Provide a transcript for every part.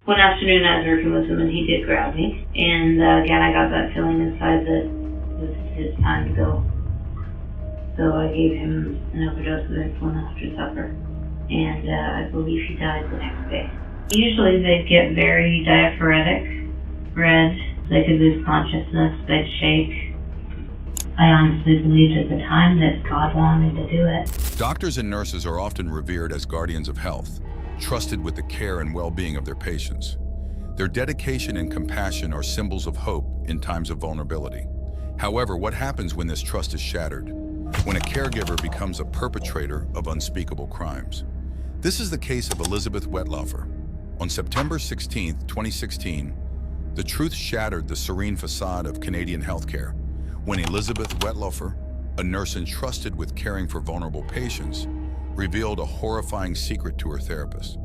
One afternoon I was working with him and he did grab me. And again, I got that feeling inside that it was his time to go. So I gave him an overdose of insulin after supper. And I believe he died the next day. Usually they'd get very diaphoretic, red, they could lose consciousness, they'd shake. I honestly believed at the time that God wanted me to do it. Doctors and nurses are often revered as guardians of health, trusted with the care and well-being of their patients. Their dedication and compassion are symbols of hope in times of vulnerability. However, what happens when this trust is shattered? When a caregiver becomes a perpetrator of unspeakable crimes? This is the case of Elizabeth Wetlaufer. On September 16, 2016, the truth shattered the serene facade of Canadian healthcare when Elizabeth Wetlaufer, a nurse entrusted with caring for vulnerable patients, revealed a horrifying secret to her therapist.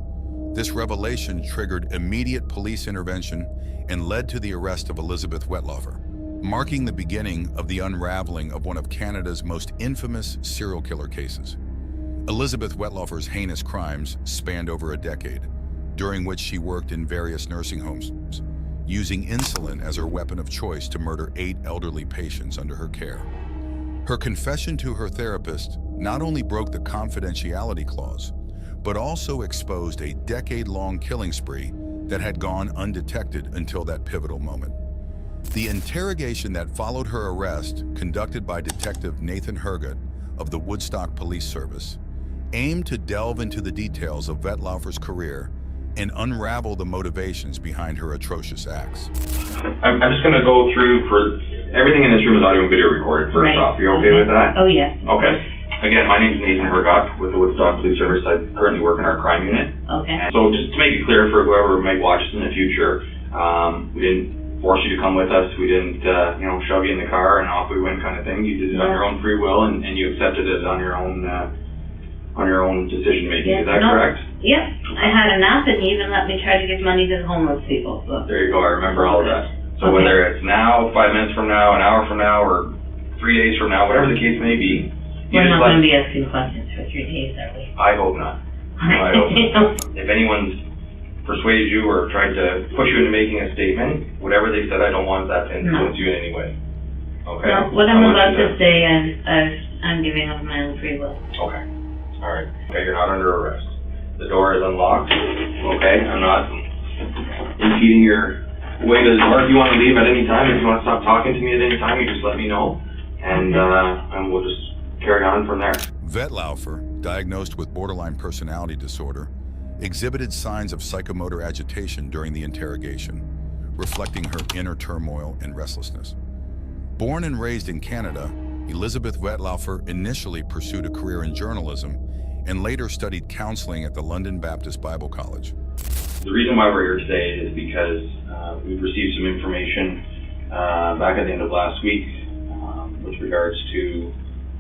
This revelation triggered immediate police intervention and led to the arrest of Elizabeth Wetlaufer, marking the beginning of the unraveling of one of Canada's most infamous serial killer cases. Elizabeth Wetlaufer's heinous crimes spanned over a decade, during which she worked in various nursing homes, using insulin as her weapon of choice to murder 8 elderly patients under her care. Her confession to her therapist not only broke the confidentiality clause, but also exposed a decade-long killing spree that had gone undetected until that pivotal moment. The interrogation that followed her arrest, conducted by Detective Nathan Hergut of the Woodstock Police Service, aimed to delve into the details of Wetlaufer's career and unravel the motivations behind her atrocious acts. I'm just going to go through for everything in this room is audio and video recorded first off. You okay with that? Oh, yes. Okay. Again, my name is Nathan Hergut with the Woodstock Police Service. I currently work in our crime unit. Okay. So just to make it clear for whoever might watch this in the future, we didn't force you to come with us. We didn't, shove you in the car and off we went kind of thing. You did it on your own free will and you accepted it on your own decision making. Is that correct? Yep. I had enough and he even let me try to give money to the homeless people. So. There you go. I remember all of that. So whether it's now, 5 minutes from now, an hour from now, or 3 days from now, whatever the case may be, we're not going to be asking questions for 3 days, are we? I hope not. I hope not. If anyone's persuaded you or tried to push you into making a statement, whatever they said, I don't want that to influence you in any way. Okay? No, what I'm about to say, I'm giving up my own free will. Okay. All right. Okay, you're not under arrest. The door is unlocked. Okay, I'm not impeding your way to the door. If you want to leave at any time, if you want to stop talking to me at any time, you just let me know, and we'll just carry on from there. Wetlaufer, diagnosed with borderline personality disorder, exhibited signs of psychomotor agitation during the interrogation, reflecting her inner turmoil and restlessness. Born and raised in Canada, Elizabeth Wetlaufer initially pursued a career in journalism and later studied counseling at the London Baptist Bible College. The reason why we're here today is because we've received some information back at the end of last week with regards to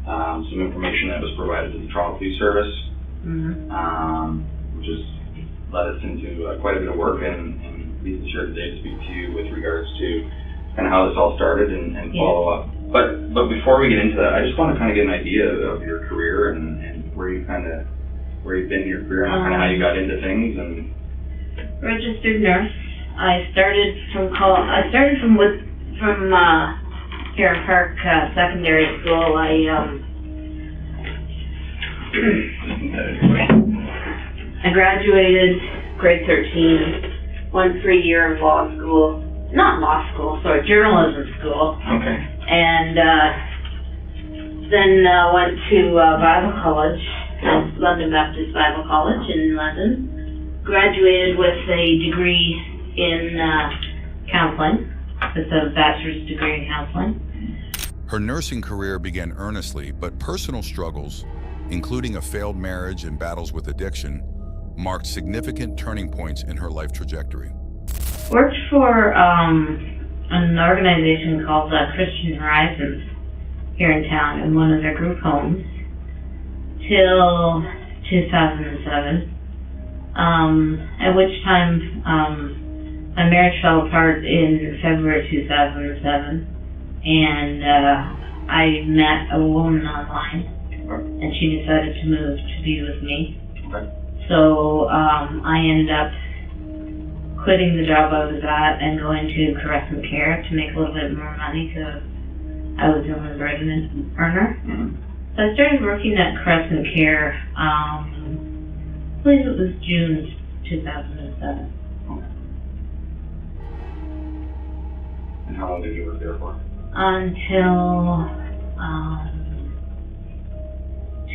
some information that was provided to the Toronto Police Service, which has led us into quite a bit of work and reasons here today to speak to you with regards to kind of how this all started and follow up. But before we get into that, I just want to kind of get an idea of your career and where you've been in your career and kind of how you got into things. And registered nurse. I started from Heron Park Secondary School. I graduated grade 13, went for a year of journalism school. Okay. And then went to Bible College, London Baptist Bible College in London. Graduated with a degree in counseling, with a bachelor's degree in counseling. Her nursing career began earnestly, but personal struggles, including a failed marriage and battles with addiction, marked significant turning points in her life trajectory. Worked for an organization called Christian Horizons here in town in one of their group homes till 2007, at which time my marriage fell apart in February 2007, and I met a woman online, and she decided to move to be with me. Okay. So I ended up quitting the job I was at and going to Crescent Care to make a little bit more money because I was the only resident earner. So I started working at Crescent Care, I believe it was June 2007. And how long did you work there for? Until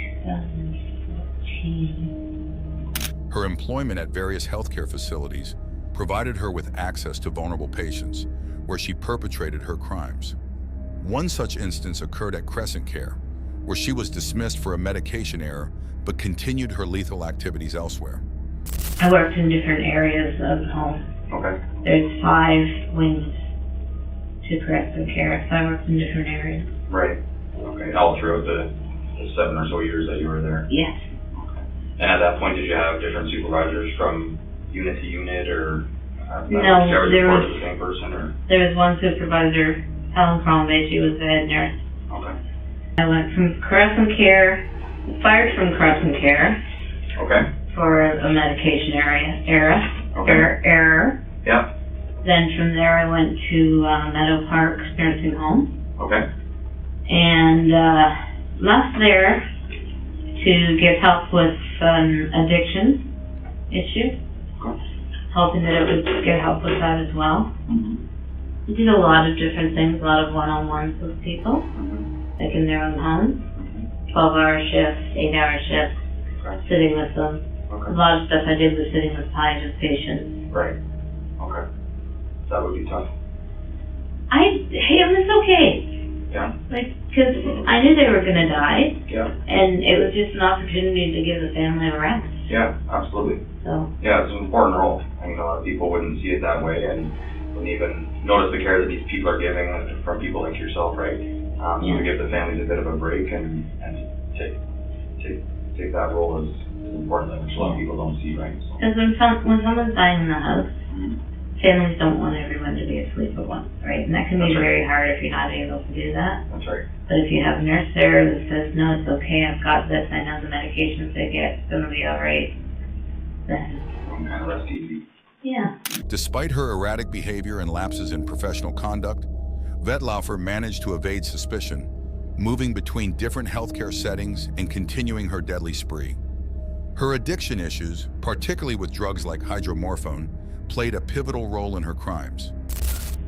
2014. Her employment at various healthcare facilities provided her with access to vulnerable patients where she perpetrated her crimes. One such instance occurred at Crescent Care, where she was dismissed for a medication error but continued her lethal activities elsewhere. I worked in different areas of the home. Okay. There's 5 wings to Crescent Care, so I worked in different areas. Right. Okay. All throughout the 7 or so years that you were there? Yes. Okay. And at that point, did you have different supervisors from unit to unit, or no, there was the same person, or? There was one supervisor, Helen Crombie. She was the head nurse. Okay. I went from Crescent Care, fired from Crescent Care. Okay. For a medication error. Yeah. Then from there I went to Meadow Park Nursing Home. Okay. And left there to get help with an addiction issue. Okay. Hoping that it would get help with that as well. We did a lot of different things, a lot of one-on-ones with people, like in their own homes. 12-hour shifts, 8-hour shifts, sitting with them. Okay. A lot of stuff I did was sitting with palliative patients. Right. Okay. That would be tough. It was okay. Yeah. Because I knew they were going to die. Yeah. And it was just an opportunity to give the family a rest. Yeah, absolutely. So. Yeah, it's an important role. I mean, a lot of people wouldn't see it that way and wouldn't even notice the care that these people are giving from people like yourself, right? So to give the families a bit of a break and take that role is important, which a lot of people don't see, right? Because when someone's dying in the house, families don't want everyone to be asleep at once, right? And that can be very hard if you're not able to do that. That's right. But if you have a nurse there that says, no, it's okay, I've got this, I know the medications they get, it's going to be all right, then... Kind of rest easy. Yeah. Despite her erratic behavior and lapses in professional conduct, Vetlaufer managed to evade suspicion, moving between different healthcare settings and continuing her deadly spree. Her addiction issues, particularly with drugs like hydromorphone, played a pivotal role in her crimes.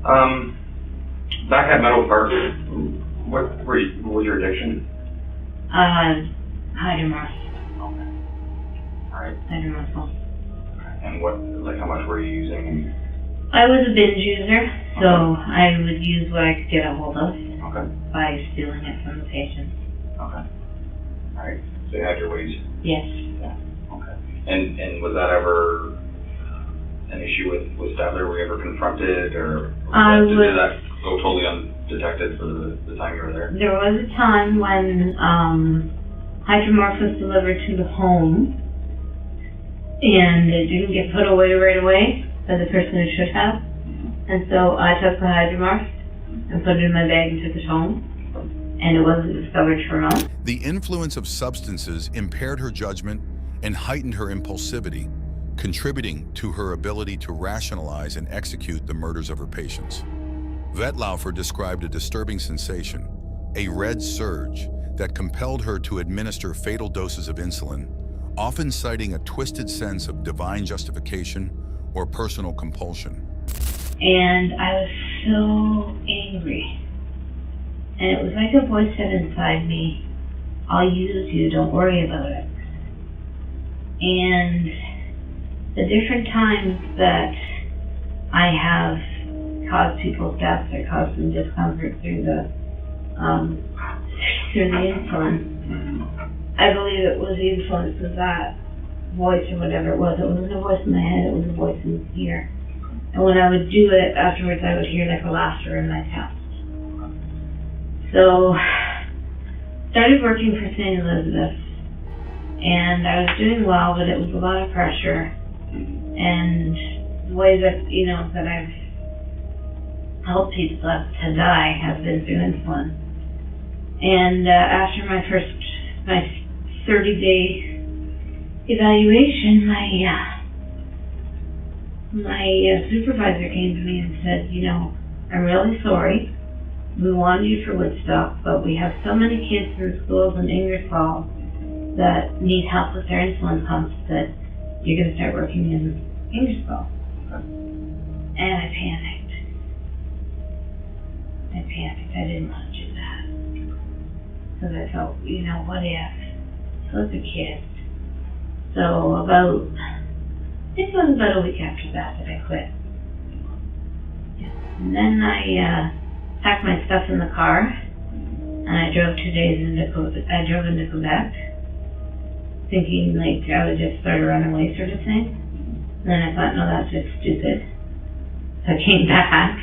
Back at Meadow Park, what was your addiction? Hydromorphone. Okay. All right. Hydromorphone. And how much were you using? I was a binge user, so I would use what I could get a hold of by stealing it from the patient. Okay. All right. So you had your ways. Yes. Yeah. Okay. And was that ever an issue with Stadler? Were you ever confronted, or did that go totally undetected for the time you were there? There was a time when hydromorphone was delivered to the home, and it didn't get put away right away by the person who should have. And so I took the hydromorph and put it in my bag and took it home, and it wasn't discovered for months. The influence of substances impaired her judgment and heightened her impulsivity, contributing to her ability to rationalize and execute the murders of her patients. Vetlaufer described a disturbing sensation, a red surge, that compelled her to administer fatal doses of insulin, often citing a twisted sense of divine justification or personal compulsion. And I was so angry. And it was like a voice said inside me, I'll use you, don't worry about it. And the different times that I have caused people's deaths or caused them discomfort through the insulin, I believe it was the influence of that voice or whatever it was. It wasn't a voice in my head, it was a voice in here. And when I would do it, afterwards I would hear like a laughter in my chest. So, started working for St. Elizabeth, and I was doing well, but it was a lot of pressure. And the way that, that I've helped people to die has been through insulin. And after my 30-day evaluation, my supervisor came to me and said, you know, I'm really sorry. We wanted you for Woodstock, but we have so many kids in schools in Ingersoll that need help with their insulin pumps that you're going to start working in Ingersoll. And I panicked. I didn't want to do that. Because I felt, you know, what if? So it's a kid. So I think it was about a week after that I quit. Yeah. And then I packed my stuff in the car, and I drove 2 days into Quebec, thinking like I would just start a runaway sort of thing. And then I thought, no, that's just stupid. So I came back,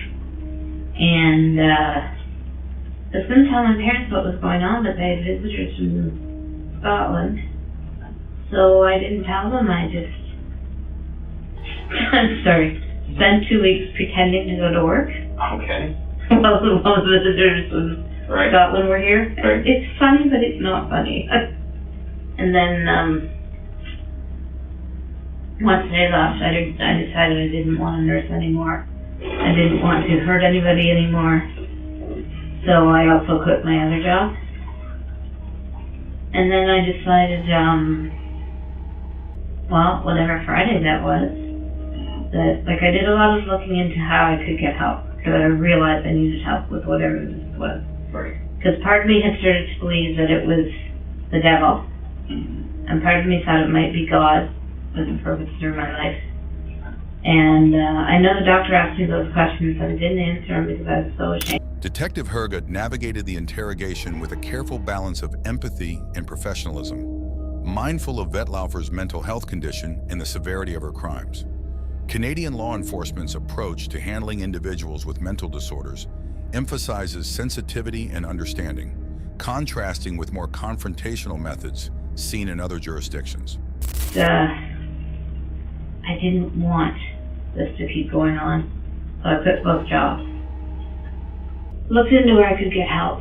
and I was going to tell my parents what was going on, but they had visitors from Scotland. So I didn't tell them, I'm sorry, spent 2 weeks pretending to go to work. Okay. While the visitors from Scotland were here. Right. It's funny, but it's not funny. And then, once they left, I decided I didn't want to nurse anymore. I didn't want to hurt anybody anymore. So I also quit my other job. And then I decided, whatever Friday that was, that, like, I did a lot of looking into how I could get help, because I realized I needed help with whatever this was. Right. Because part of me had started to believe that it was the devil, and part of me thought it might be God with a purpose through my life. And I know the doctor asked me those questions, but I didn't answer them because I was so ashamed. Detective Herga navigated the interrogation with a careful balance of empathy and professionalism, mindful of Vetlaufer's mental health condition and the severity of her crimes. Canadian law enforcement's approach to handling individuals with mental disorders emphasizes sensitivity and understanding, contrasting with more confrontational methods seen in other jurisdictions. I didn't want this to keep going on, so I quit both jobs. Looked into where I could get help.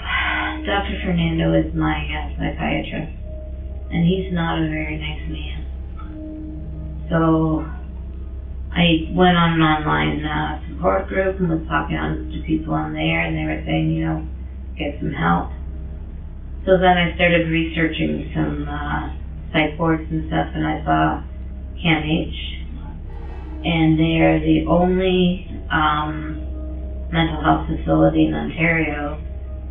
Dr. Fernando is my psychiatrist, and he's not a very nice man. So I went on an online support group and was talking to people on there, and they were saying, you know, get some help. So then I started researching some psych wards and stuff, and I saw CAMH. And they are the only mental health facility in Ontario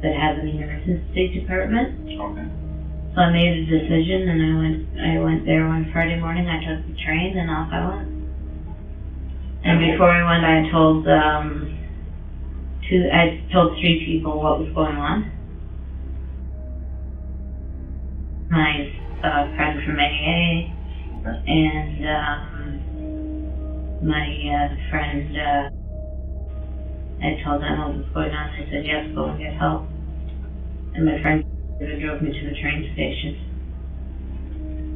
that has an emergency department. Okay. So I made a decision, and I went there one Friday morning. I took the train, and off I went. And before I went, I told three people what was going on. My friend from AA, and my friend, I told them what was going on. They said, yes, go and get help. And my friend drove me to the train station.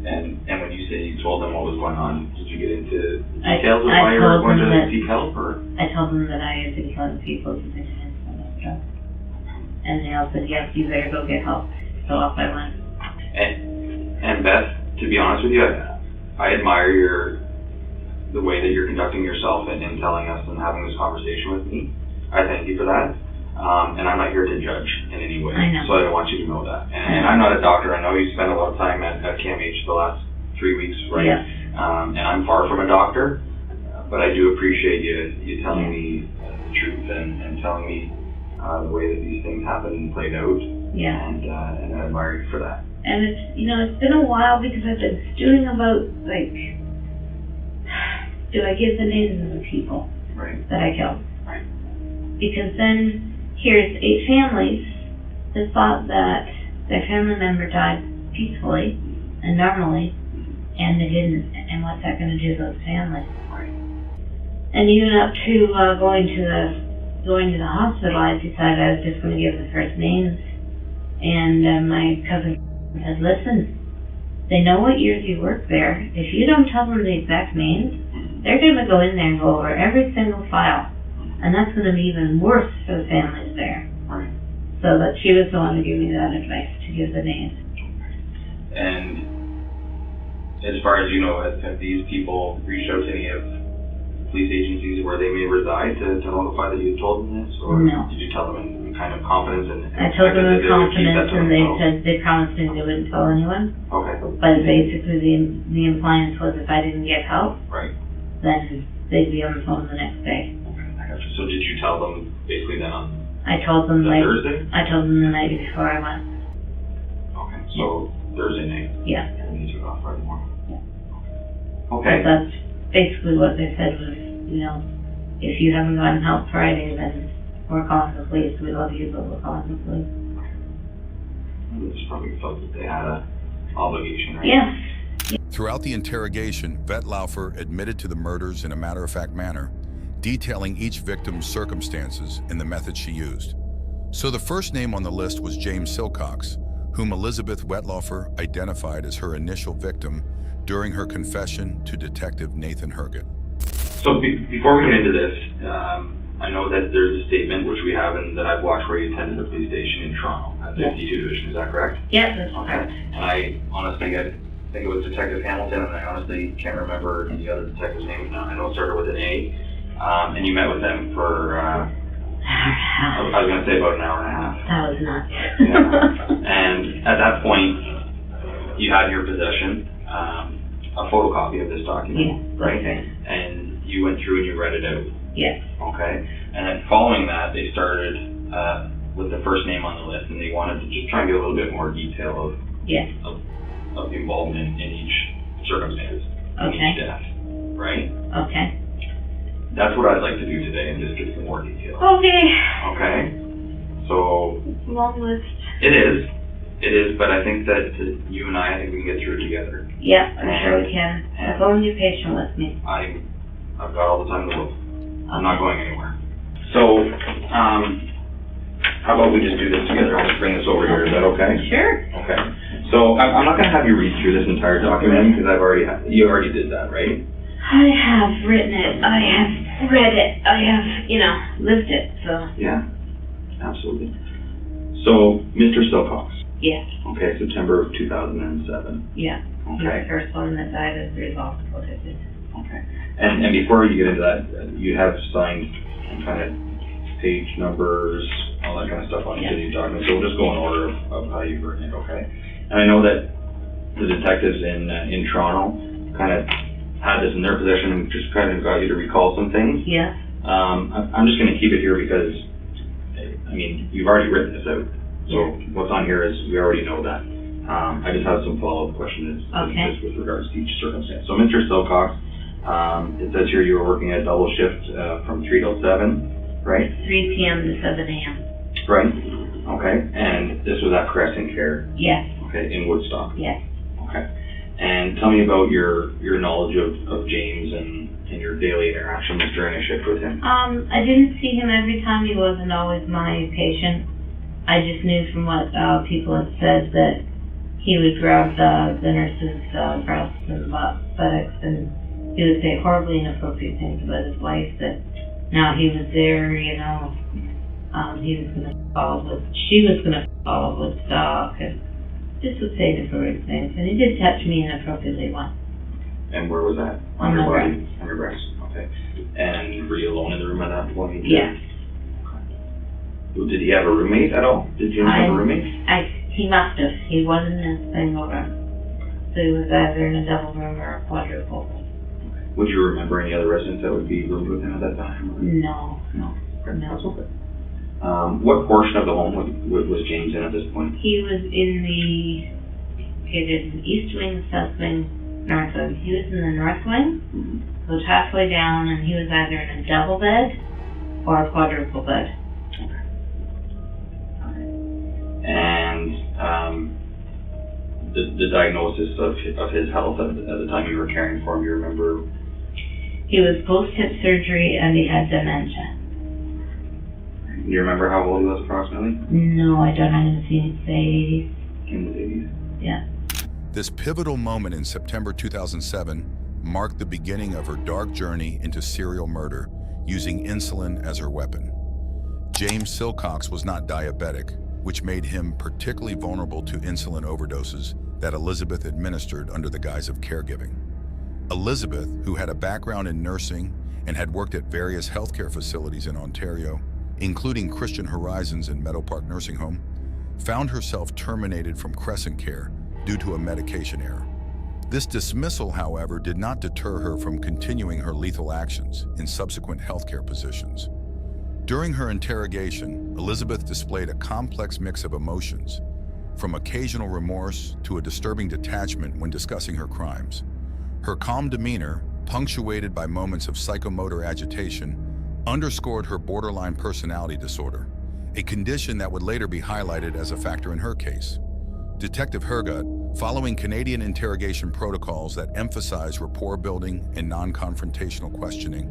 And when you say you told them what was going on, did you get into details of why you were going to seek help? Or? I told them that I had been killing people because I didn't sell that stuff. And they all said, yes, you better go get help. So off I went. And Beth, to be honest with you, I admire the way that you're conducting yourself and telling us and having this conversation with me. I thank you for that. And I'm not here to judge in any way. I know. So I want you to know that. And I'm not a doctor. I know you spent a lot of time at CAMH the last 3 weeks, right? Yes. And I'm far from a doctor, but I do appreciate you telling me the truth and telling me the way that these things happen and played out. Yeah. And I admire you for that. And it's, you know, it's been a while because I've been stewing about, like, do I give the names of the people that I killed? Right. Because then here's 8 families that thought that their family member died peacefully and normally, and they didn't. And what's that going to do to those families? Right. And even up to going to the hospital, I decided I was just going to give the first names. And my cousin said, listen, they know what years you worked there. If you don't tell them the exact names, they're going to go in there and go over every single file. And that's going to be even worse for the families there. Right. So that she was the one to give me that advice, to give the names. And as far as you know, have these people reached out to any of police agencies where they may reside to notify that you told them this? Or No. did you tell them in kind of confidence? And I told them in expected that they would keep that confidence, to and they themselves? said they promised me they wouldn't tell anyone. Okay. But basically, the impliance was if I didn't get help, Right. then they'd be on the phone the next day. Okay, I gotcha. So did you tell them basically then on I told them Thursday? I told them the night before I went. Okay, so Thursday night. Yeah. And then you took off Friday morning. Yeah. Okay. But that's basically what they said was, if you haven't gotten help Friday, then we're calling the police. We love you, but we're calling the police. They just probably felt that they had a obligation, right? Yes. Throughout the interrogation, Vet Laufer admitted to the murders in a matter-of-fact manner, detailing each victim's circumstances and the method she used. So the first name on the list was James Silcox, whom Elizabeth Wetlaufer identified as her initial victim during her confession to Detective Nathan Herget. So before we get into this, I know that there's a statement which we have and that I've watched where you attended the police station in Toronto at 52 Division. Is that correct? Yeah, that's Okay. correct. And I honestly think it was Detective Hamilton, and I honestly can't remember the other detective's name now. I know it started with an A. And you met with them for, I was going to say about an hour and a half. That was nuts. Yeah. And at that point, you had in your possession a photocopy of this document, Yeah, right? okay. And you went through and you read it out, Yes. okay? And then following that, they started with the first name on the list, and they wanted to just try and get a little bit more detail of Yes. of the involvement in each circumstance, in Okay. each death, right? Okay. That's what I'd like to do today, and just get some more detail. Okay. Okay? So, Long list. it is, but I think that you and I think we can get through it together. Yeah, I'm sure we can. As long as you're patient with me. I've got all the time in the world. I'm not going anywhere. So, how about we just do this together? I'll just bring this over here. Is that okay? Sure. Okay. So, I'm not going to have you read through this entire document because you already did that, right? I have written it. I have read it. I have, lived it. So. Yeah, absolutely. So, Mr. Silcox. Yes. Okay, September of 2007. Yeah. He's the Okay. first one that died as a result of what I did. Okay. And before you get into that, you have signed kind of page numbers, all that kind of stuff on each of these documents. So we'll just go in order of how you've written it, okay? And I know that the detectives in Toronto kind of had this in their possession and just kind of got you to recall some things. Yeah. I'm just going to keep it here because, you've already written this out. So what's on here is, we already know that. I just have some follow-up questions Okay. just with regards to each circumstance. So Mr. Silcox, it says here you were working a double shift from 3 till 7, right? 3 p.m. to 7 a.m. Right. Okay. And this was at Crescent Care. Yes. Okay, in Woodstock. Yes. Okay. And tell me about your knowledge of James and your daily interactions during a shift with him. I didn't see him every time. He wasn't always my patient. I just knew from what people had said that he would grab the nurse's breasts and buttocks, and he would say horribly inappropriate things about his wife, that now he was there, he was going to she was going to follow Woodstock, and just would say different things. And he did touch me inappropriately once. And where was that? On your my body? breast. On your breast. Okay. And were you alone in the room at that point? Yes. Okay. Did he have a roommate at all? Did James have a roommate? He must have. He wasn't in a single room. So he was either in a double room or a quadruple room. Would you remember any other residents that would be roomed with him at that time? No. Okay. That's okay. What portion of the home was James in at this point? He was in there's an east wing, south wing, north wing. He was in the north wing, so it's halfway down, and he was either in a double bed or a quadruple bed. And the diagnosis of his health at the time you were caring for him, you remember? He was post-hip surgery and he had dementia. Do you remember how old he was approximately? No, I don't. I'm going to say 80s. In his 80s. Yeah. This pivotal moment in September 2007 marked the beginning of her dark journey into serial murder, using insulin as her weapon. James Silcox was not diabetic, which made him particularly vulnerable to insulin overdoses that Elizabeth administered under the guise of caregiving. Elizabeth, who had a background in nursing and had worked at various healthcare facilities in Ontario, including Christian Horizons and Meadow Park Nursing Home, found herself terminated from Crescent Care due to a medication error. This dismissal, however, did not deter her from continuing her lethal actions in subsequent healthcare positions. During her interrogation, Elizabeth displayed a complex mix of emotions, from occasional remorse to a disturbing detachment when discussing her crimes. Her calm demeanor, punctuated by moments of psychomotor agitation, underscored her borderline personality disorder, a condition that would later be highlighted as a factor in her case. Detective Hergut, following Canadian interrogation protocols that emphasize rapport building and non-confrontational questioning,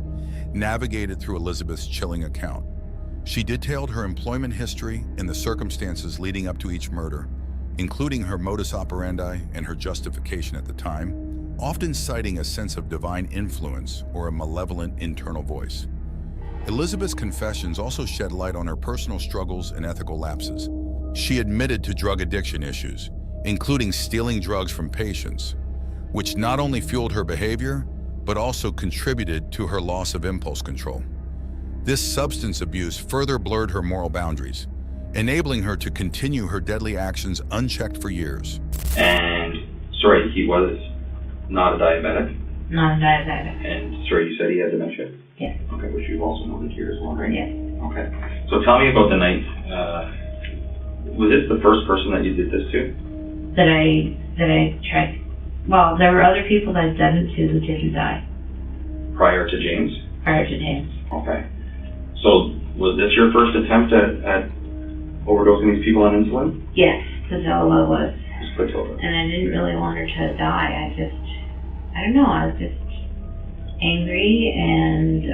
navigated through Elizabeth's chilling account. She detailed her employment history and the circumstances leading up to each murder, including her modus operandi and her justification at the time, often citing a sense of divine influence or a malevolent internal voice. Elizabeth's confessions also shed light on her personal struggles and ethical lapses. She admitted to drug addiction issues, including stealing drugs from patients, which not only fueled her behavior, but also contributed to her loss of impulse control. This substance abuse further blurred her moral boundaries, enabling her to continue her deadly actions unchecked for years. And, sorry, he was not a diabetic? Not a diabetic. And, sorry, you said he had dementia? Yes. Okay, which you've also noted here as well, right? Yes. Okay. So tell me about the night. Was this the first person that you did this to? That I tried. Well, there were other people that I'd done it to who didn't die. Prior to James? Prior to James. Okay. So was this your first attempt at overdosing these people on insulin? Yes, Patella was. Just Patella. And I didn't really want her to die. I don't know, I was just angry and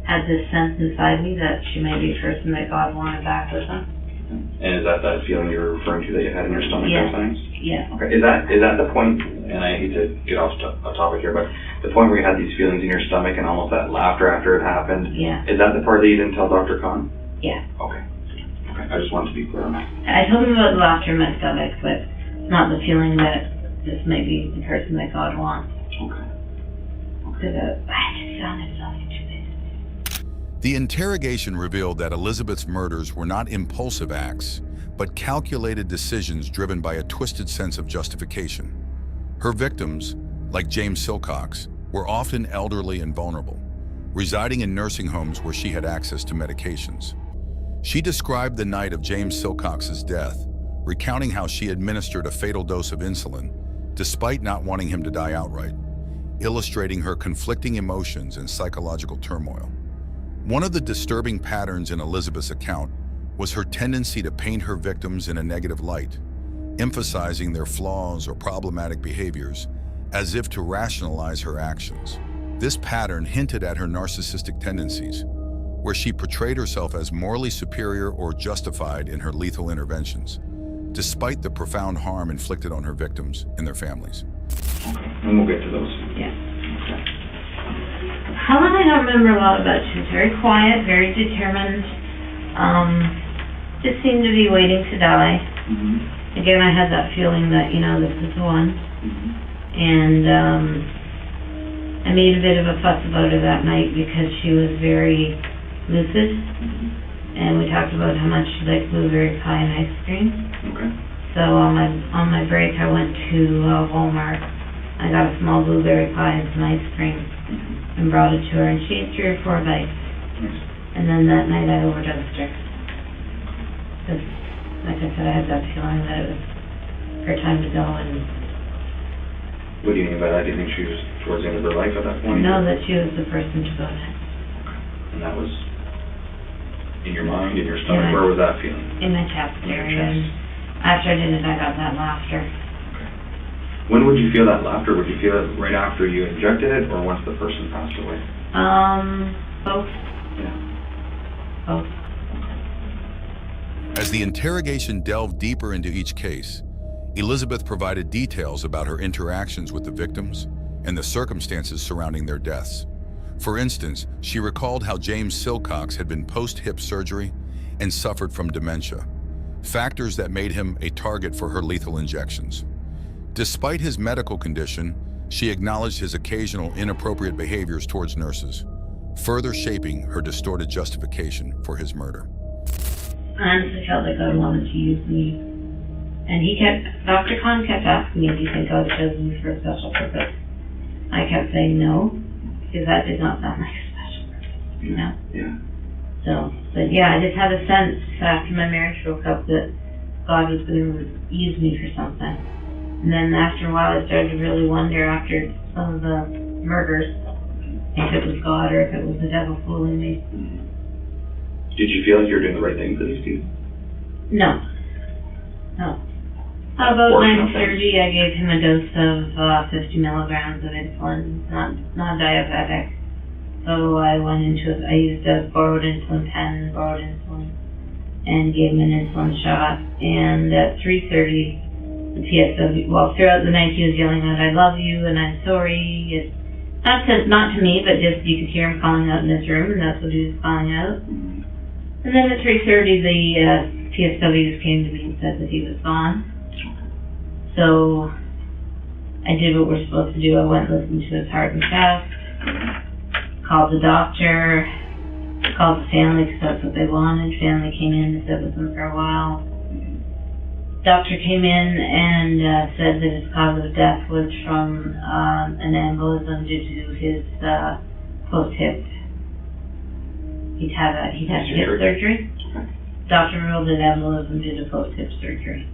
had this sense inside me that she may be a person that God wanted back with him. And is that feeling you're referring to that you had in your stomach at times? Yeah. Okay. Is that the point, and I hate to get off topic here, but the point where you had these feelings in your stomach and almost that laughter after it happened? Yeah. Is that the part that you didn't tell Dr. Khan? Yeah. Okay. Okay. I just wanted to be clear on that. I told him about the laughter in my stomach, but not the feeling that this may be the person that God wants. Okay. Because I just found it so stupid. The interrogation revealed that Elizabeth's murders were not impulsive acts, but calculated decisions driven by a twisted sense of justification. Her victims, like James Silcox, were often elderly and vulnerable, residing in nursing homes where she had access to medications. She described the night of James Silcox's death, recounting how she administered a fatal dose of insulin, despite not wanting him to die outright, illustrating her conflicting emotions and psychological turmoil. One of the disturbing patterns in Elizabeth's account was her tendency to paint her victims in a negative light, emphasizing their flaws or problematic behaviors as if to rationalize her actions. This pattern hinted at her narcissistic tendencies, where she portrayed herself as morally superior or justified in her lethal interventions, despite the profound harm inflicted on her victims and their families. Okay, and we'll get to those. Yeah. Okay. Helen, I don't remember a lot about. She was very quiet, very determined. Just seemed to be waiting to die. Mm-hmm. Again, I had that feeling that, this is the one. Mm-hmm. And I made a bit of a fuss about her that night because she was very lucid. Mm-hmm. And we talked about how much she liked blueberry pie and ice cream. Okay. So on my break, I went to Walmart. I got a small blueberry pie and some ice cream. Mm-hmm. And brought it to her, and she ate 3 or 4 bites. Nice. And then that night I overdosed her. Because, like I said, I had that feeling that it was her time to go, and What do you mean by that? Do you think she was towards the end of her life at that point? know that she was the person to go next. And that was in your mind, in your stomach? Yeah. Where was that feeling? In my chest In your area. chest. And after I did it, I got that laughter. When would you feel that laughter? Would you feel it right after you injected it, or once the person passed away? Both. Yeah. Both. As the interrogation delved deeper into each case, Elizabeth provided details about her interactions with the victims and the circumstances surrounding their deaths. For instance, she recalled how James Silcox had been post-hip surgery and suffered from dementia, factors that made him a target for her lethal injections. Despite his medical condition, She acknowledged his occasional inappropriate behaviors towards nurses, further shaping her distorted justification for his murder. I honestly felt like God wanted to use me. And Dr. Khan kept asking me, do you think God chose me for a special purpose? I kept saying no, because that did not sound like a special purpose, you know? Yeah. So, but yeah, I just had a sense after my marriage broke up that God was going to use me for something. And then after a while, I started to really wonder after some of the murders if it was God or if it was the devil fooling me. Did you feel like you were doing the right thing for these people? No. About 9:30, I gave him a dose of 50 milligrams of insulin, not diabetic. So I used a borrowed insulin pen, and gave him an insulin shot. And at 3:30, the PSW, throughout the night he was yelling out, I love you and I'm sorry. Not to me, but just you could hear him calling out in his room, and that's what he was calling out. And then at 3:30, the PSWs came to me and said that he was gone. So I did what we're supposed to do. I went and listened to his heart and chest, called the doctor, called the family because that's what they wanted. Family came in and sat with him for a while. Doctor came in and said that his cause of death was from an embolism due to his post-hip. He'd have a hip surgery. Doctor ruled it embolism due to post-hip surgery.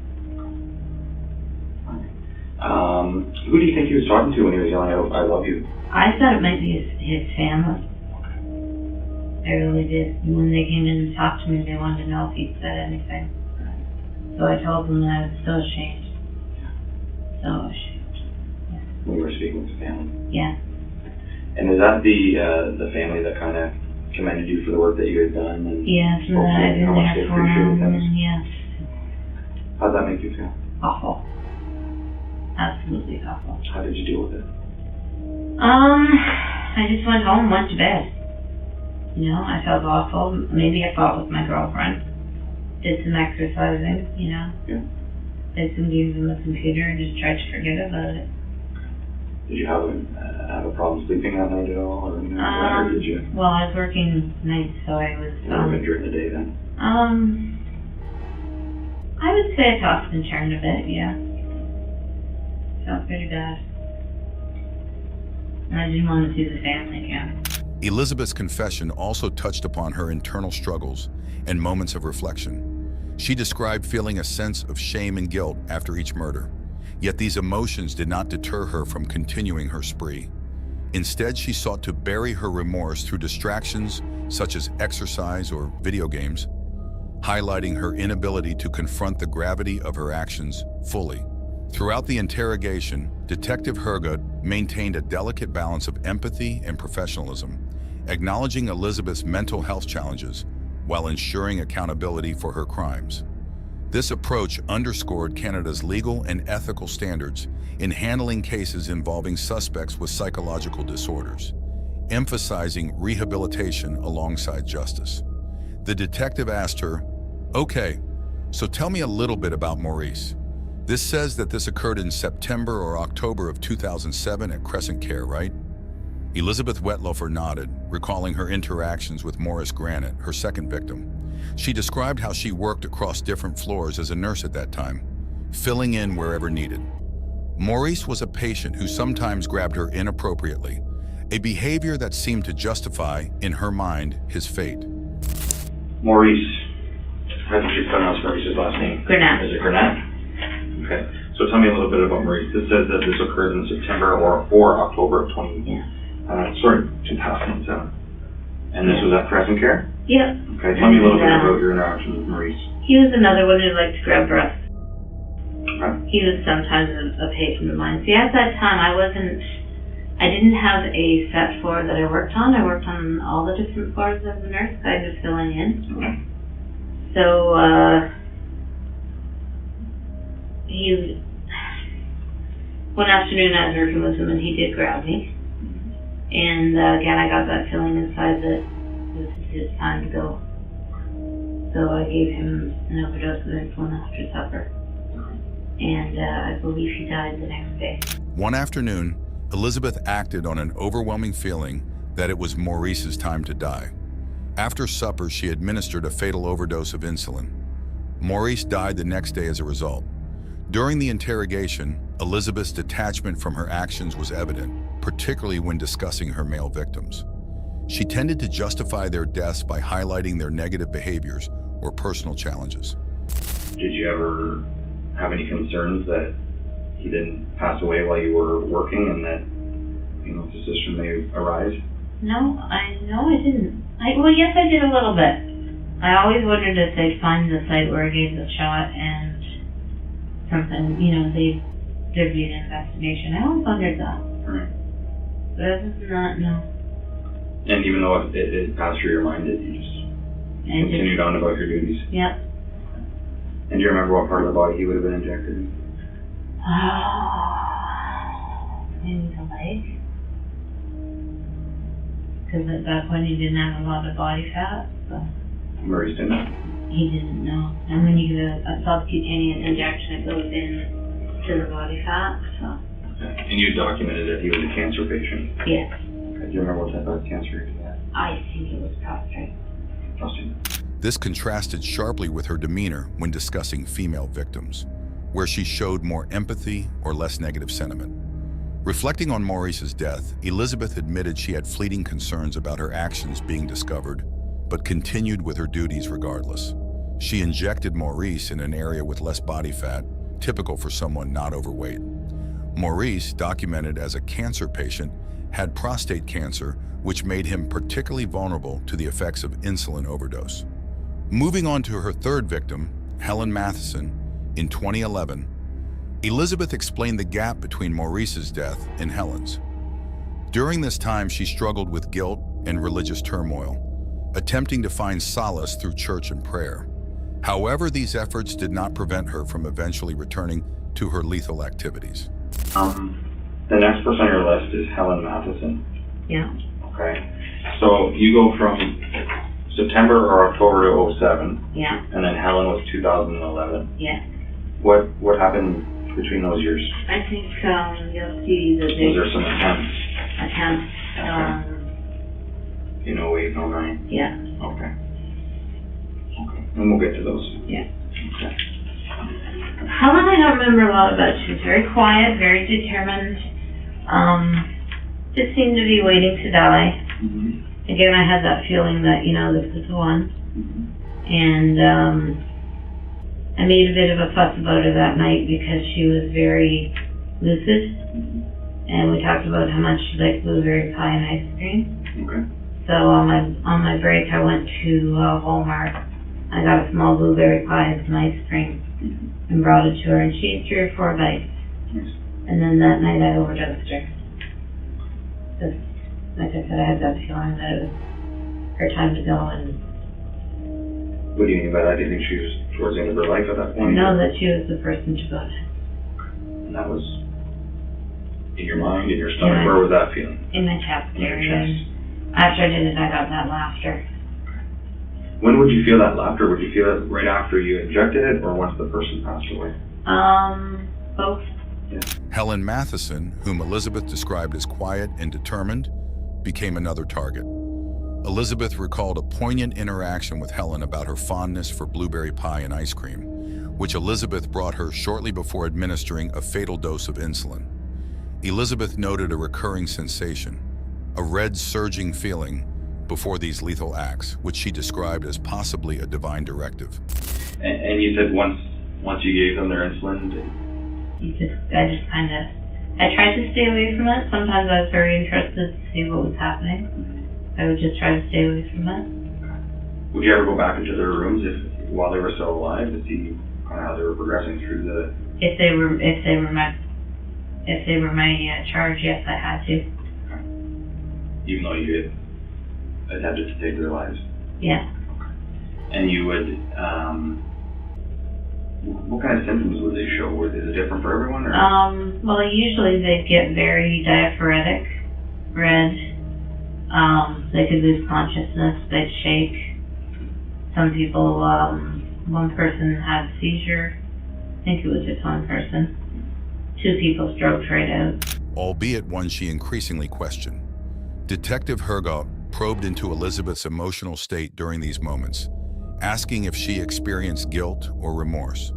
Who do you think he was talking to when he was yelling out, I love you? I thought it might be his family. I really did. And when they came in and talked to me, they wanted to know if he'd said anything. So I told them that I was so ashamed. So ashamed. Yeah. When you were speaking with the family? Yeah. And is that the family that kind of commended you for the work that you had done? And yes, and that I've been there for him, and yes. How'd that make you feel? Awful. Absolutely awful. How did you deal with it? I just went home, went to bed. You know, I felt awful. Maybe I fought with my girlfriend. Did some exercising, you know. Yeah. Did some games on the computer and just tried to forget about it. Did you have a problem sleeping that night at all, or anything like that, or did you? Well, I was working nights, so I was. During the day then. I would say I tossed and turned a bit. Yeah. Felt pretty bad. And I didn't want to see the family again. Elizabeth's confession also touched upon her internal struggles and moments of reflection. She described feeling a sense of shame and guilt after each murder, yet these emotions did not deter her from continuing her spree. Instead, she sought to bury her remorse through distractions such as exercise or video games, highlighting her inability to confront the gravity of her actions fully. Throughout the interrogation, Detective Hergut maintained a delicate balance of empathy and professionalism, acknowledging Elizabeth's mental health challenges while ensuring accountability for her crimes. This approach underscored Canada's legal and ethical standards in handling cases involving suspects with psychological disorders, emphasizing rehabilitation alongside justice. The detective asked her, "Okay, so tell me a little bit about Maurice. This says that this occurred in September or October of 2007 at Crescent Care, right?" Elizabeth Wetlofer nodded, recalling her interactions with Maurice Granite, her second victim. She described how she worked across different floors as a nurse at that time, filling in wherever needed. Maurice was a patient who sometimes grabbed her inappropriately, a behavior that seemed to justify, in her mind, his fate. Maurice, how did you pronounce Maurice's last name? Granat. Is it Granat? Okay, so tell me a little bit about Maurice. This says that this occurred in September or October of 2007. And this was at Crescent Care? Yep. Okay, tell me a little bit about your interaction with Maurice. He was another one who liked to grab breasts. Okay. He was sometimes a patient of mine. See, at that time, I didn't have a set floor that I worked on. I worked on all the different floors as a nurse, kind of filling in. Okay. So, one afternoon I was working with him and he did grab me. And again, I got that feeling inside that this is his time to go. So I gave him an overdose of insulin after supper. And I believe he died the next day. One afternoon, Elizabeth acted on an overwhelming feeling that it was Maurice's time to die. After supper, she administered a fatal overdose of insulin. Maurice died the next day as a result. During the interrogation, Elizabeth's detachment from her actions was evident, particularly when discussing her male victims. She tended to justify their deaths by highlighting their negative behaviors or personal challenges. Did you ever have any concerns that he didn't pass away while you were working and that, suspicion may arise? No, I didn't. Well, yes, I did a little bit. I always wondered if they'd find the site where he gave the shot and something, there'd be an investigation. I always wondered that. Right. But other than that, no. And even though it passed through your mind, you just continued on about your duties? Yep. And do you remember what part of the body he would have been injected in? Maybe the leg. Because at that point he didn't have a lot of body fat, so. Maurice didn't? He didn't know. And when you get a subcutaneous injection, it goes in to the body fat, so. Okay. And you documented that he was a cancer patient? Yes. Okay. Do you remember what type of cancer he had? I think it was prostate. Prostate. This contrasted sharply with her demeanor when discussing female victims, where she showed more empathy or less negative sentiment. Reflecting on Maurice's death, Elizabeth admitted she had fleeting concerns about her actions being discovered, but continued with her duties regardless. She injected Maurice in an area with less body fat, typical for someone not overweight. Maurice, documented as a cancer patient, had prostate cancer, which made him particularly vulnerable to the effects of insulin overdose. Moving on to her third victim, Helen Matheson, in 2011, Elizabeth explained the gap between Maurice's death and Helen's. During this time, she struggled with guilt and religious turmoil, attempting to find solace through church and prayer. However, these efforts did not prevent her from eventually returning to her lethal activities. The next person on your list is Helen Matheson. Yeah. Okay. So you go from September or October to 07. Yeah. And then Helen was 2011. Yeah. What happened between those years? I think you'll see that Was there some attempts? Attempts. In 08 and 09? Yeah. Okay. And we'll get to those. Yeah. Okay. Helen, I don't remember a lot about. She was very quiet, very determined. Just seemed to be waiting to die. Mm-hmm. Again, I had that feeling that, this is the one. Mm-hmm. And I made a bit of a fuss about her that night because she was very lucid. Mm-hmm. And we talked about how much she liked blueberry pie and ice cream. Okay. So on my break, I went to Walmart. I got a small blueberry pie and some ice cream and brought it to her, and she ate 3 or 4 bites. Nice. And then that night I overdosed her. Just, like I said, I had that feeling that it was her time to go. And what do you mean by that? Do you think she was towards the end of her life at that point? I know that she was the person to go to. And that was in your mind, in your stomach? Where was that feeling? In my chest In your area. chest. After I did it, I got that laughter. When would you feel that laughter? Would you feel it right after you injected it or once the person passed away? Both. Yeah. Helen Matheson, whom Elizabeth described as quiet and determined, became another target. Elizabeth recalled a poignant interaction with Helen about her fondness for blueberry pie and ice cream, which Elizabeth brought her shortly before administering a fatal dose of insulin. Elizabeth noted a recurring sensation, a red surging feeling before these lethal acts, which she described as possibly a divine directive. And you said once you gave them their insulin, I tried to stay away from it. Sometimes I was very interested to see what was happening. I would just try to stay away from it. Would you ever go back into their rooms while they were still alive to see kind of how they were progressing through the? If they were my charge, yes, I had to. Okay. Even though you had attempted to take their lives. Yeah. And you would, what kind of symptoms would they show? Is it different for everyone? Or? Well, usually they'd get very diaphoretic, red. They could lose consciousness. They'd shake. Some people, one person had a seizure. I think it was just one person. 2 people stroked right out. albeit one she increasingly questioned. Detective Hergott probed into Elizabeth's emotional state during these moments, asking if she experienced guilt or remorse.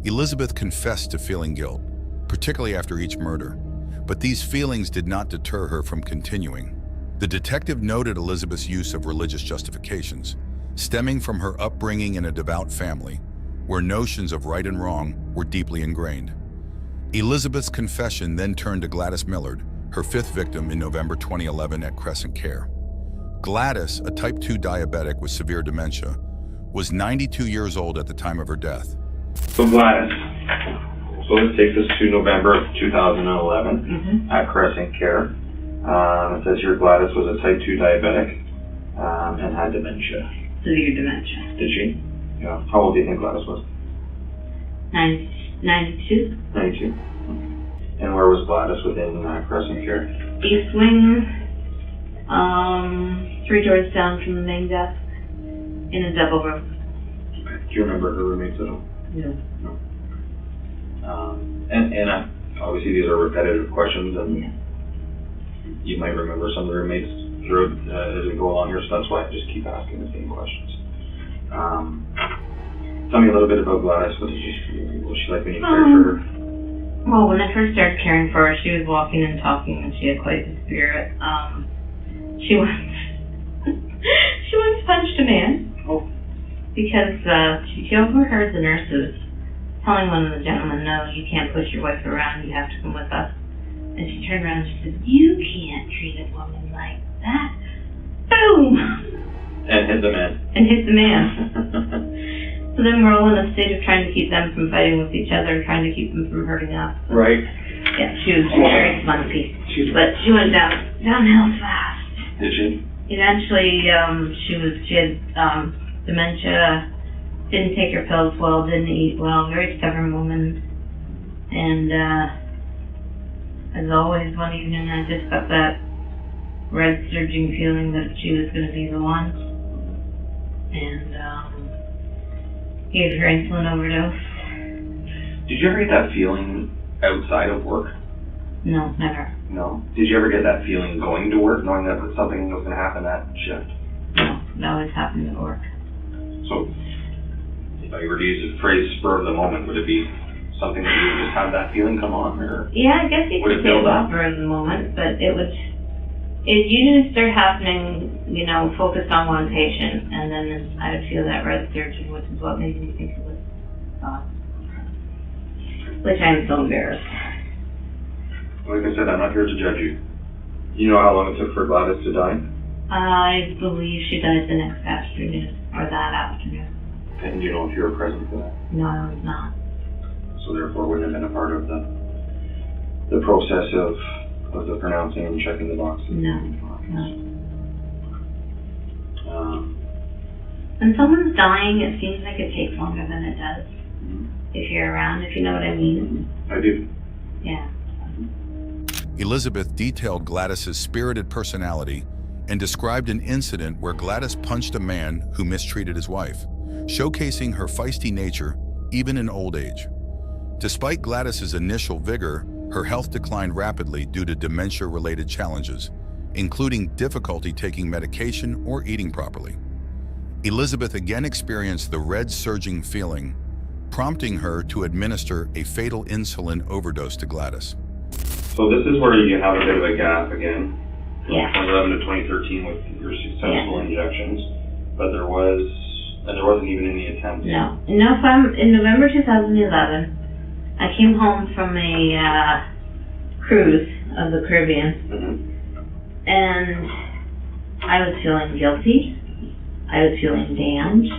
Elizabeth confessed to feeling guilt, particularly after each murder, but these feelings did not deter her from continuing. The detective noted Elizabeth's use of religious justifications, stemming from her upbringing in a devout family, where notions of right and wrong were deeply ingrained. Elizabeth's confession then turned to Gladys Millard, her fifth victim in November 2011 at Crescent Care. Gladys, a type 2 diabetic with severe dementia, was 92 years old at the time of her death. So Gladys, so this takes us to November of 2011 at Crescent Care. It says here Gladys was a type 2 diabetic and had dementia. Severe dementia. Did she? Yeah. How old do you think Gladys was? 92. 92. And where was Gladys within Crescent Care? East wing, 3 doors down from the main desk, in a double room. Okay. Do you remember her roommates at all? No. No. And obviously these are repetitive questions, and you might remember some of the roommates throughout as we go along here, so that's why I just keep asking the same questions. Tell me a little bit about Gladys. What was she like when you cared for her? Well, when I first started caring for her, she was walking and talking, and she had quite the spirit. She once punched a man. Oh. Because she overheard the nurses telling one of the gentlemen, "No, you can't push your wife around, you have to come with us." And she turned around and she said, "You can't treat a woman like that." Boom! And hit the man. And hit the man. So then we're all in a state of trying to keep them from fighting with each other, trying to keep them from hurting us. So, right. yeah, she was very spunky. But she went downhill fast. Did she? Eventually, she had dementia, didn't take her pills well, didn't eat well, very stubborn woman. And as always, one evening I just got that red surging feeling that she was going to be the one. And gave her insulin overdose. Did you ever get that feeling outside of work? No, never. No? Did you ever get that feeling going to work, knowing that something was going to happen that shift? No, that always happened at work. So, if I were to use the phrase spur of the moment, would it be something that you would just have that feeling come on? Or yeah, I guess you could say spur of the moment, but it usually start happening, focused on one patient, and then I would feel that red surgeon, which is what made me think it was God. Which I'm so embarrassed. Like I said, I'm not here to judge you. You know how long it took for Gladys to die? I believe she died the next afternoon, or that afternoon. And do you know if you were present for that? No, I was not. So therefore wouldn't have been a part of the process of the pronouncing and checking the boxes? No. When someone's dying, it seems like it takes longer than it does. If you're around, if you know what I mean. I do. Yeah. Elizabeth detailed Gladys's spirited personality and described an incident where Gladys punched a man who mistreated his wife, showcasing her feisty nature even in old age. Despite Gladys's initial vigor, her health declined rapidly due to dementia-related challenges, including difficulty taking medication or eating properly. Elizabeth again experienced the red surging feeling, prompting her to administer a fatal insulin overdose to Gladys. So this is where you have a bit of a gap again, from Yeah. 2011 to 2013 with your successful injections, but there wasn't even any attempt. No. In November 2011, I came home from a cruise of the Caribbean, and I was feeling guilty. I was feeling damned.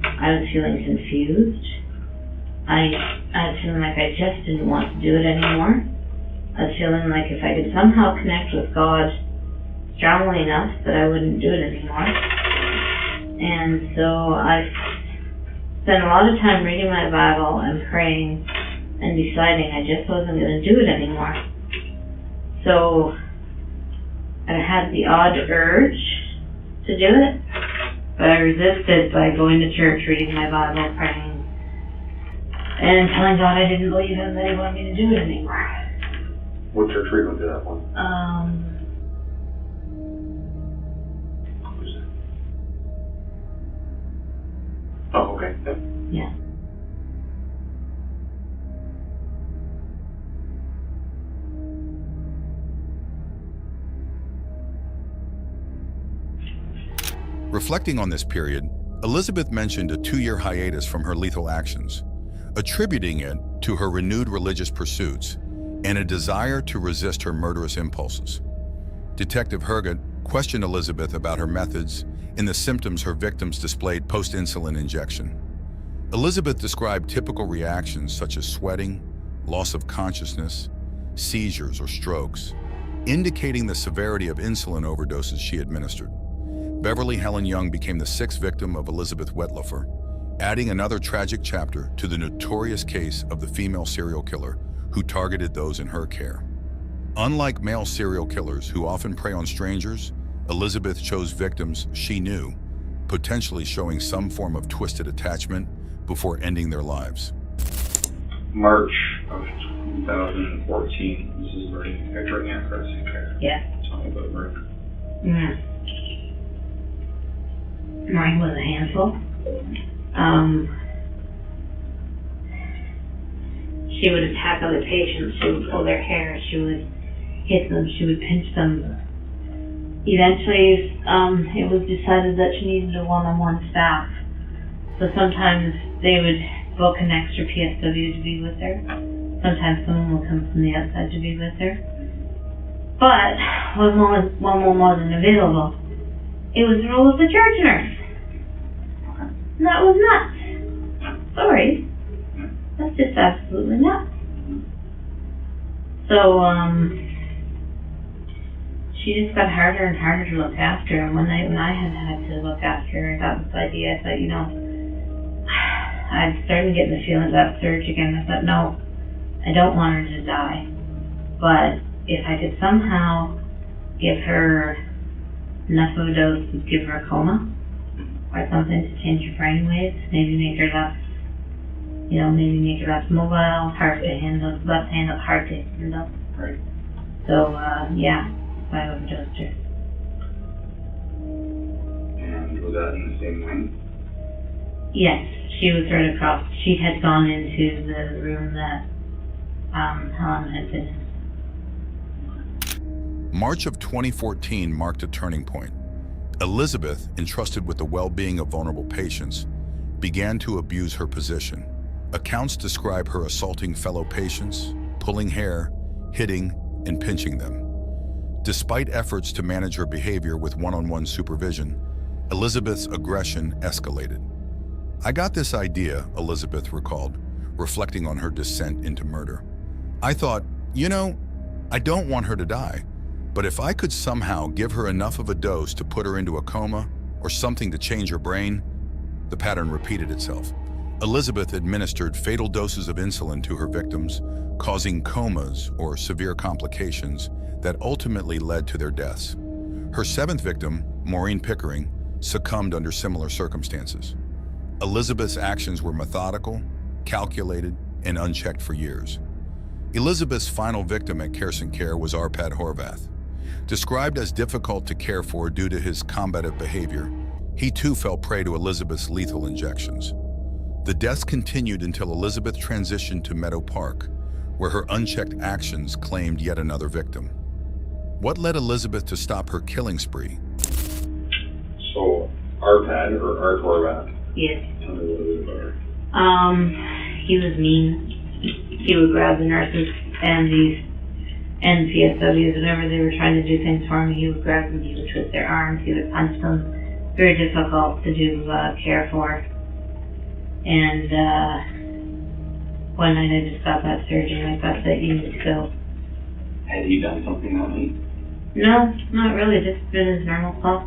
I was feeling confused. I was feeling like I just didn't want to do it anymore. I was feeling like if I could somehow connect with God strongly enough that I wouldn't do it anymore. And so I spent a lot of time reading my Bible and praying and deciding I just wasn't going to do it anymore. So I had the odd urge to do it, but I resisted by going to church, reading my Bible, praying, and telling God I didn't believe him that he wanted me to do it anymore. What's her treatment to that one? Oh, okay. Yep. Yeah. Reflecting on this period, Elizabeth mentioned a 2-year hiatus from her lethal actions, attributing it to her renewed religious pursuits and a desire to resist her murderous impulses. Detective Herget questioned Elizabeth about her methods and the symptoms her victims displayed post-insulin injection. Elizabeth described typical reactions such as sweating, loss of consciousness, seizures, or strokes, indicating the severity of insulin overdoses she administered. Beverly Helen Young became the 6th victim of Elizabeth Wetlofer, adding another tragic chapter to the notorious case of the female serial killer who targeted those in her care. Unlike male serial killers who often prey on strangers, Elizabeth chose victims she knew, potentially showing some form of twisted attachment before ending their lives. March of 2014. This is where during anniversary care. Yeah. Tell me about Mark. Mine was a handful. She would attack other patients. She would pull their hair. She would hit them. She would pinch them. Eventually, it was decided that she needed a one-on-one staff. So sometimes they would book an extra PSW to be with her. Sometimes someone would come from the outside to be with her. But when one wasn't available, it was the role of the church nurse. And that was nuts. Sorry. That's just absolutely nuts. So, she just got harder and harder to look after. And one night when I had to look after her, I got this idea. I thought, I started getting the feeling of that surge again. I thought, no, I don't want her to die. But if I could somehow give her enough of a dose to give her a coma, or something to change her brain waves, maybe make her less, maybe make her less mobile, hard to handle, hard to handle. Right. So, so I overdosed her. And was that in the same wing? Yes, she was right across. She had gone into the room that Helen had been in. March of 2014 marked a turning point. Elizabeth, entrusted with the well-being of vulnerable patients, began to abuse her position. Accounts describe her assaulting fellow patients, pulling hair, hitting, and pinching them. Despite efforts to manage her behavior with one-on-one supervision, Elizabeth's aggression escalated. "I got this idea," Elizabeth recalled, reflecting on her descent into murder. "I thought, I don't want her to die. But if I could somehow give her enough of a dose to put her into a coma or something to change her brain," the pattern repeated itself. Elizabeth administered fatal doses of insulin to her victims, causing comas or severe complications that ultimately led to their deaths. Her 7th victim, Maureen Pickering, succumbed under similar circumstances. Elizabeth's actions were methodical, calculated, and unchecked for years. Elizabeth's final victim at Carson Care was Arpad Horvath. Described as difficult to care for due to his combative behavior, he too fell prey to Elizabeth's lethal injections. The deaths continued until Elizabeth transitioned to Meadow Park, where her unchecked actions claimed yet another victim. What led Elizabeth to stop her killing spree? So, Arpad, or Art Horvath. Yes. Tell me a little bit about her. He was mean. He would grab the nurses and PSWs, whenever they were trying to do things for him, he would grab them, he would twist their arms, he would punch them. Very difficult to do care for. And one night I just got that surgery and I thought that you need to go. Had he done something that night? No, not really, just been his normal stuff.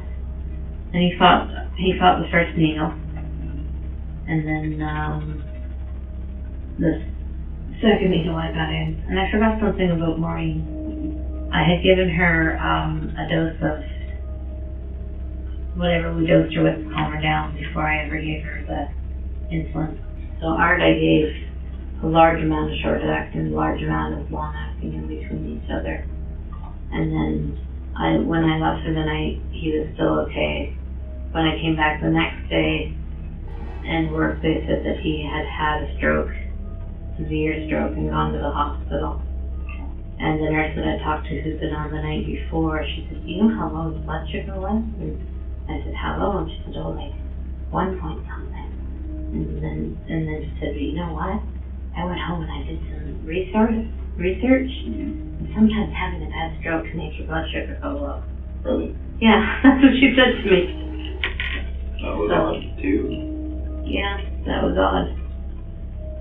And he fought the first needle. And then the second needle I got in. And I forgot something about Maureen. I had given her a dose of whatever we dosed her with to calm her down before I ever gave her the insulin. So Art I gave a large amount of short acting, a large amount of long acting. passing in between each other. And then when I left for the night, he was still okay. When I came back the next day and worked, they said that he had had a stroke, severe stroke, and gone to the hospital. And the nurse that I talked to who'd been on the night before, she said, "You know how low his blood sugar was?" And I said, "How low?" And she said, "Oh, like 1 point something." And then she said, "But you know what? I went home and I did some research. And sometimes having a bad stroke can make your blood sugar go low." Really? Yeah, that's what she said to me. That was odd, too. Yeah, that was odd.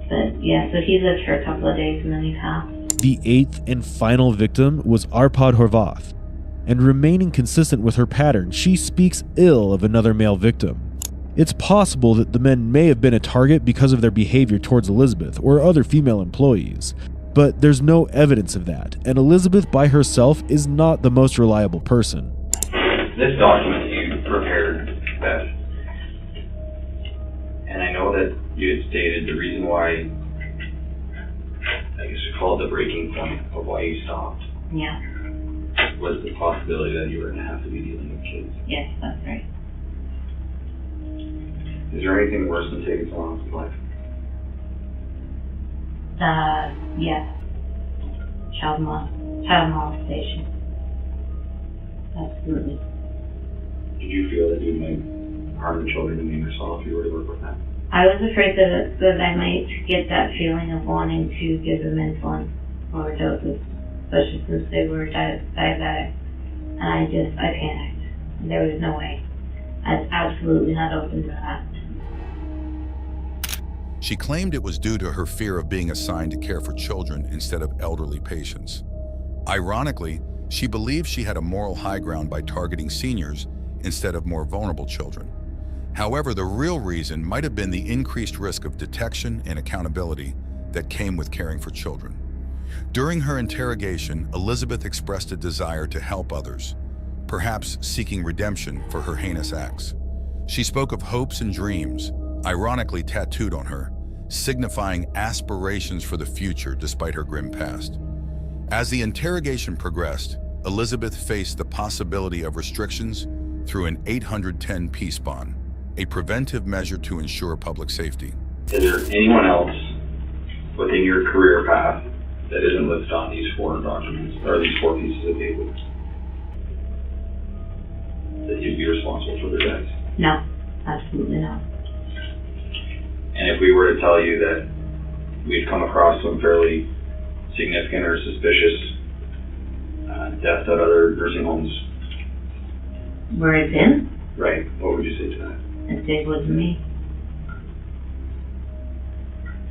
But yeah, so he lived for a couple of days and then he passed. The 8th and final victim was Arpad Horvath, and remaining consistent with her pattern, she speaks ill of another male victim. It's possible that the men may have been a target because of their behavior towards Elizabeth or other female employees, but there's no evidence of that, and Elizabeth by herself is not the most reliable person. This document you prepared, Beth, and I know that you had stated the reason why, I guess you call it the breaking point of why you stopped, Yeah. was the possibility that you were going to have to be dealing with kids. Yes, that's right. Is there anything worse than taking someone else's life? Yes. Child molestation. Absolutely. Did you feel that you might harm the children and yourself if you were to work with them? I was afraid that I might get that feeling of wanting to give them insulin overdoses, especially since they were diabetic. And I panicked. There was no way. I was absolutely not open to that. She claimed it was due to her fear of being assigned to care for children instead of elderly patients. Ironically, she believed she had a moral high ground by targeting seniors instead of more vulnerable children. However, the real reason might have been the increased risk of detection and accountability that came with caring for children. During her interrogation, Elizabeth expressed a desire to help others, perhaps seeking redemption for her heinous acts. She spoke of hopes and dreams, ironically tattooed on her, signifying aspirations for the future despite her grim past. As the interrogation progressed, Elizabeth faced the possibility of restrictions through an 810 peace bond, a preventive measure to ensure public safety. Is there anyone else within your career path that isn't listed on these 4 documents, or these 4 pieces of paper, that you'd be responsible for their deaths? No, absolutely not. And if we were to tell you that we've come across some fairly significant or suspicious deaths at other nursing homes, Where it's in, right, what would you say to that? it wasn't me.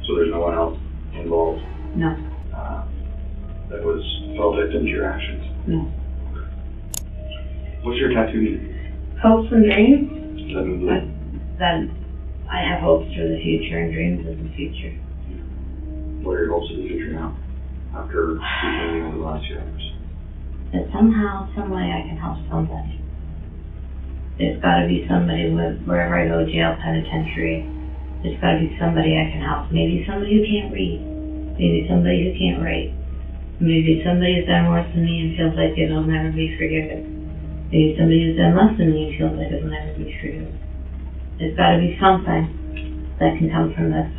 So there's no one else involved No, that fell victim to your actions? no. What's your tattoo mean? Hopes and dreams? Does that mean blue? That I have hopes for the future and dreams of the future. What are your hopes for the future now, after speaking over the last few hours? That somehow, some way I can help somebody. There's got to be somebody wherever I go, jail, penitentiary, there's got to be somebody I can help. Maybe somebody who can't read. Maybe somebody who can't write. Maybe somebody who's done worse than me and feels like it'll never be forgiven. Maybe somebody who's done less than me and feels like it'll never be forgiven. There's got to be something that can come from this.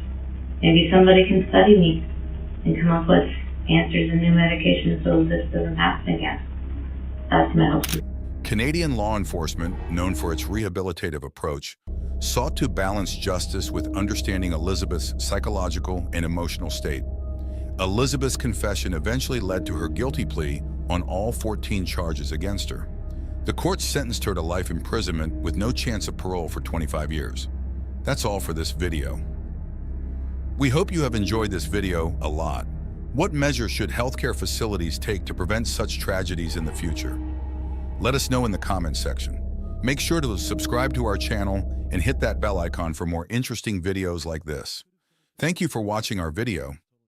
Maybe somebody can study me and come up with answers and new medications so this doesn't happen again. That's my hope. Canadian law enforcement, known for its rehabilitative approach, sought to balance justice with understanding Elizabeth's psychological and emotional state. Elizabeth's confession eventually led to her guilty plea on all 14 charges against her. The court sentenced her to life imprisonment with no chance of parole for 25 years. That's all for this video. We hope you have enjoyed this video a lot. What measures should healthcare facilities take to prevent such tragedies in the future? Let us know in the comments section. Make sure to subscribe to our channel and hit that bell icon for more interesting videos like this. Thank you for watching our video.